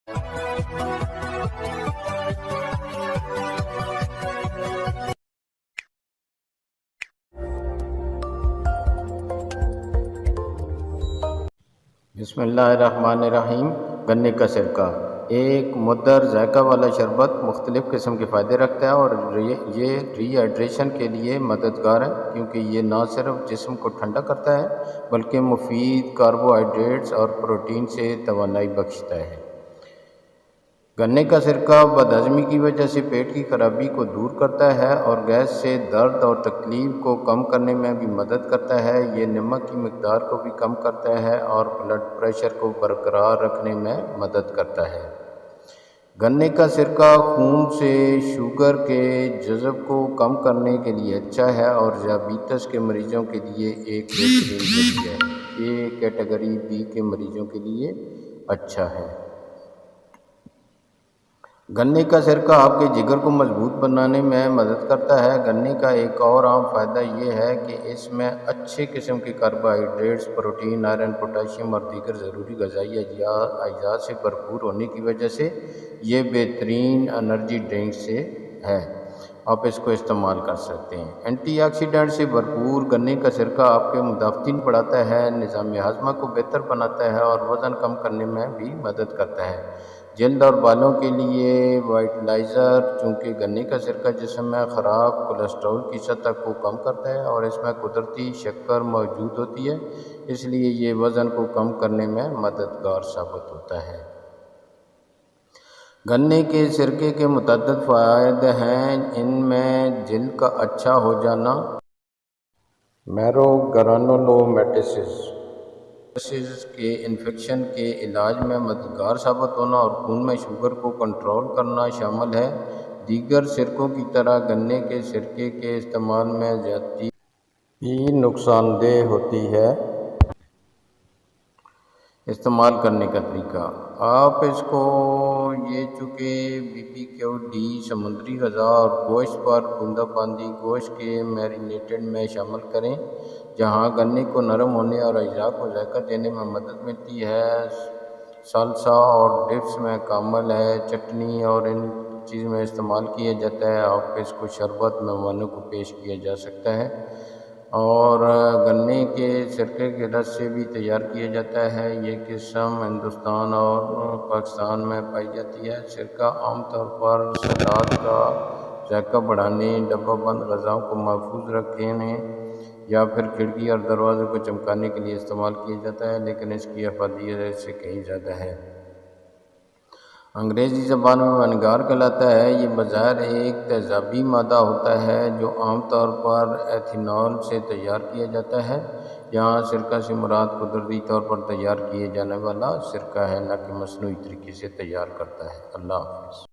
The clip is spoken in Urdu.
بسم اللہ الرحمن الرحیم۔ گنے کا سرکہ ایک مدر ذائقہ والا شربت مختلف قسم کے فائدے رکھتا ہے اور یہ ری ہائیڈریشن کے لیے مددگار ہے، کیونکہ یہ نہ صرف جسم کو ٹھنڈا کرتا ہے بلکہ مفید کاربوہائیڈریٹس اور پروٹین سے توانائی بخشتا ہے۔ گنے کا سرکہ بدہضمی کی وجہ سے پیٹ کی خرابی کو دور کرتا ہے اور گیس سے درد اور تکلیف کو کم کرنے میں بھی مدد کرتا ہے۔ یہ نمک کی مقدار کو بھی کم کرتا ہے اور بلڈ پریشر کو برقرار رکھنے میں مدد کرتا ہے۔ گنے کا سرکہ خون سے شوگر کے جذب کو کم کرنے کے لیے اچھا ہے اور ذیابیطس کے مریضوں کے لیے ایک بہترین ذریعہ ہے۔ یہ کیٹیگری بی کے مریضوں کے لیے اچھا ہے۔ گنے کا سرکہ آپ کے جگر کو مضبوط بنانے میں مدد کرتا ہے۔ گنے کا ایک اور عام فائدہ یہ ہے کہ اس میں اچھے قسم کے کاربوہائیڈریٹس، پروٹین، آئرن، پوٹاشیم اور دیگر ضروری غذائی اجزاء سے بھرپور ہونے کی وجہ سے یہ بہترین انرجی ڈرنک سے ہے۔ آپ اس کو استعمال کر سکتے ہیں۔ اینٹی آکسیڈنٹ سے بھرپور گنے کا سرکہ آپ کے مدافعت بڑھاتا ہے، نظام ہاضمہ کو بہتر بناتا ہے اور وزن کم کرنے میں بھی مدد کرتا ہے۔ جلد اور بالوں کے لیے وائٹلائزر، چونکہ گنے کا سرکہ جسم میں خراب کولیسٹرول کی سطح کو کم کرتا ہے اور اس میں قدرتی شکر موجود ہوتی ہے، اس لیے یہ وزن کو کم کرنے میں مددگار ثابت ہوتا ہے۔ گنے کے سرکے کے متعدد فوائد ہیں۔ ان میں جلد کا اچھا ہو جانا، میرو گرانولومیٹسس کے انفیکشن کے علاج میں مددگار ثابت ہونا اور خون میں شوگر کو کنٹرول کرنا شامل ہے۔ دیگر سرکوں کی طرح گنے کے سرکے کے استعمال میں زیادتی بھی نقصان دہ ہوتی ہے۔ استعمال کرنے کا طریقہ: آپ اس کو چونکہ BBQD سمندری غذا اور گوشت پر بوندا باندی گوشت کے میرینیٹڈ میں شامل کریں، جہاں گنے کو نرم ہونے اور اجزاء کو ذائقہ دینے میں مدد ملتی ہے۔ سالسا اور ڈپس میں کامل ہے، چٹنی اور ان چیز میں استعمال کیا جاتا ہے۔ آپ اس کو شربت مہمانوں کو پیش کیا جا سکتا ہے اور گنے کے سرکے کے رس سے بھی تیار کیا جاتا ہے۔ یہ قسم ہندوستان اور پاکستان میں پائی جاتی ہے۔ سرکہ عام طور پر سلاد کا ذائقہ بڑھانے، ڈبہ بند غذاؤں کو محفوظ رکھنے یا پھر کھڑکی اور دروازوں کو چمکانے کے لیے استعمال کیا جاتا ہے، لیکن اس کی افادیت اس سے کہیں زیادہ ہے۔ انگریزی زبان میں ونیگار کہلاتا ہے۔ یہ بظاہر ایک تیزابی مادہ ہوتا ہے جو عام طور پر ایتھنول سے تیار کیا جاتا ہے۔ یہاں سرکہ سے مراد قدرتی طور پر تیار کیے جانے والا سرکہ ہے، نہ کہ مصنوعی طریقے سے تیار کرتا ہے۔ اللہ حافظ۔